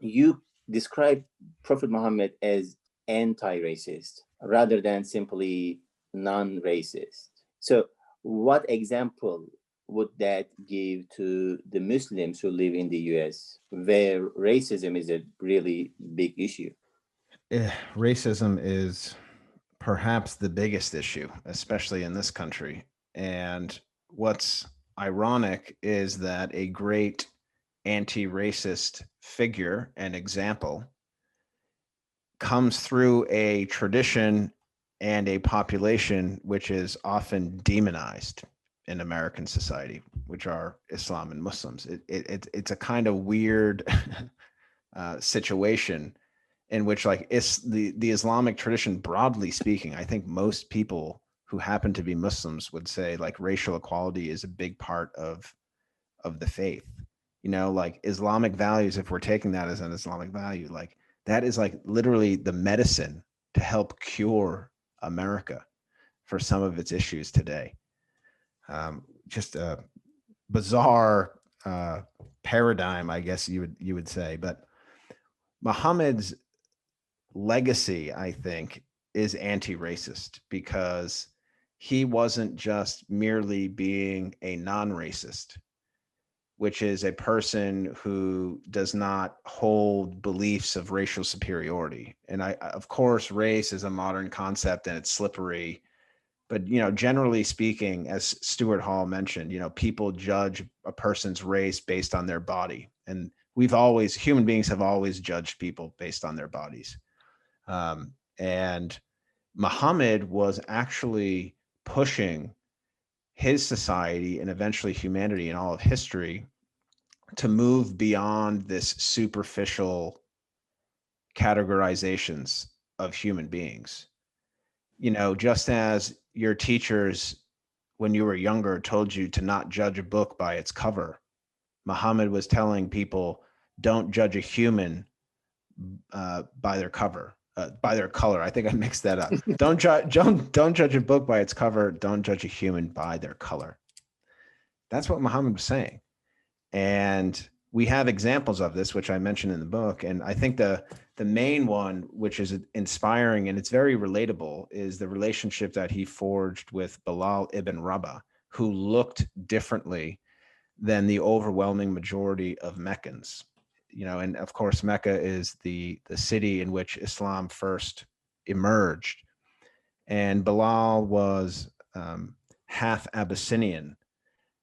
you describe Prophet Muhammad as anti-racist rather than simply non-racist. So what example would that give to the Muslims who live in the US where racism is a really big issue? Racism is perhaps the biggest issue, especially in this country. And what's ironic is that a great anti racist figure and example comes through a tradition and a population which is often demonized in American society, which are Islam and Muslims. It's a kind of weird situation in which, like, it's the Islamic tradition, broadly speaking. I think most people who happen to be Muslims would say like racial equality is a big part of the faith. You know, like Islamic values, if we're taking that as an Islamic value, like that is like literally the medicine to help cure America for some of its issues today. Just a bizarre paradigm, I guess you would say. But Muhammad's legacy, I think, is anti-racist because he wasn't just merely being a non-racist, which is a person who does not hold beliefs of racial superiority. And of course, race is a modern concept and it's slippery. But, generally speaking, as Stuart Hall mentioned, people judge a person's race based on their body. And human beings have always judged people based on their bodies. And Muhammad was actually pushing his society and eventually humanity in all of history to move beyond this superficial categorizations of human beings. Just as your teachers, when you were younger, told you to not judge a book by its cover, Muhammad was telling people, don't judge a human by their cover, by their color. I think I mixed that up. Don't judge a book by its cover. Don't judge a human by their color. That's what Muhammad was saying. And we have examples of this, which I mentioned in the book. And I think the main one, which is inspiring and it's very relatable, is the relationship that he forged with Bilal ibn Rabah, who looked differently than the overwhelming majority of Meccans. And of course, Mecca is the city in which Islam first emerged. And Bilal was half Abyssinian.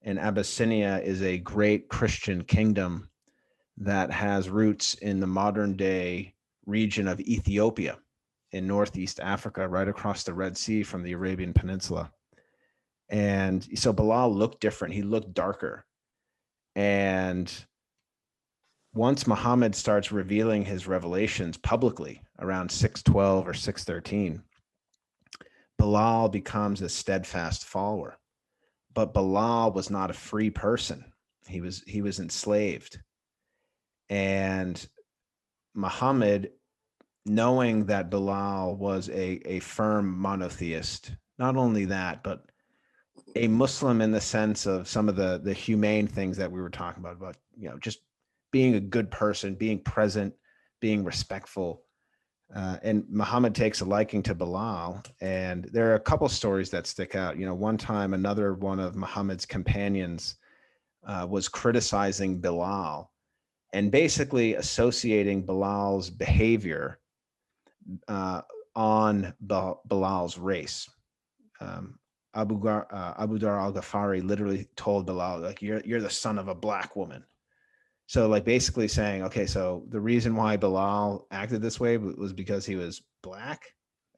And Abyssinia is a great Christian kingdom that has roots in the modern day region of Ethiopia in Northeast Africa, right across the Red Sea from the Arabian Peninsula. And so Bilal looked different. He looked darker. And once Muhammad starts revealing his revelations publicly around 612 or 613, Bilal becomes a steadfast follower. But Bilal was not a free person. He was enslaved. And Muhammad, knowing that Bilal was a firm monotheist, not only that, but a Muslim in the sense of some of the humane things that we were talking about, just being a good person, being present, being respectful. And Muhammad takes a liking to Bilal. And there are a couple stories that stick out. One time, another one of Muhammad's companions was criticizing Bilal and basically associating Bilal's behavior on Bilal's race. Abu Dar al-Ghafari literally told Bilal, like, you're the son of a black woman. So like basically saying, okay, so the reason why Bilal acted this way was because he was black.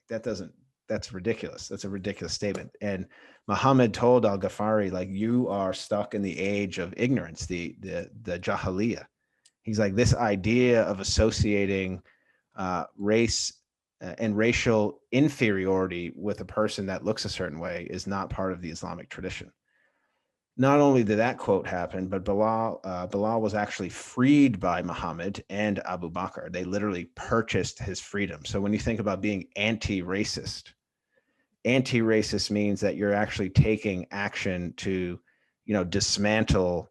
That's ridiculous. That's a ridiculous statement. And Muhammad told al-Ghafari, like, you are stuck in the age of ignorance, the Jahiliyyah. He's like, this idea of associating race and racial inferiority with a person that looks a certain way is not part of the Islamic tradition. Not only did that quote happen, but Bilal was actually freed by Muhammad and Abu Bakr. They literally purchased his freedom. So when you think about being anti-racist means that you're actually taking action to, dismantle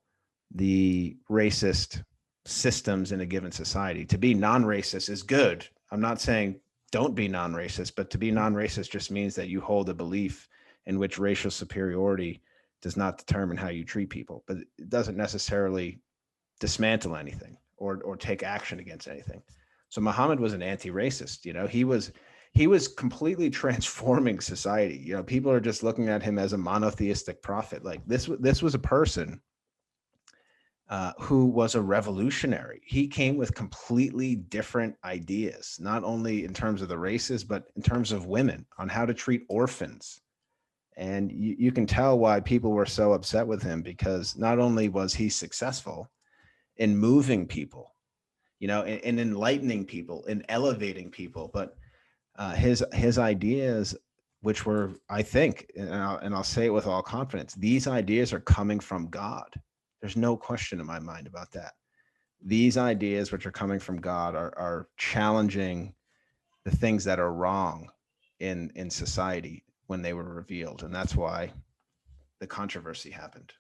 the racist systems in a given society. To be non-racist is good. I'm not saying don't be non-racist, but to be non-racist just means that you hold a belief in which racial superiority does not determine how you treat people, but it doesn't necessarily dismantle anything or take action against anything. So Muhammad was an anti-racist. He was completely transforming society. People are just looking at him as a monotheistic prophet. Like this was a person who was a revolutionary. He came with completely different ideas, not only in terms of the races, but in terms of women, on how to treat orphans. And you can tell why people were so upset with him, because not only was he successful in moving people, in enlightening people, in elevating people, but his ideas, which were, I think, and I'll say it with all confidence, these ideas are coming from God. There's no question in my mind about that. These ideas, which are coming from God, are challenging the things that are wrong in society when they were revealed, and that's why the controversy happened.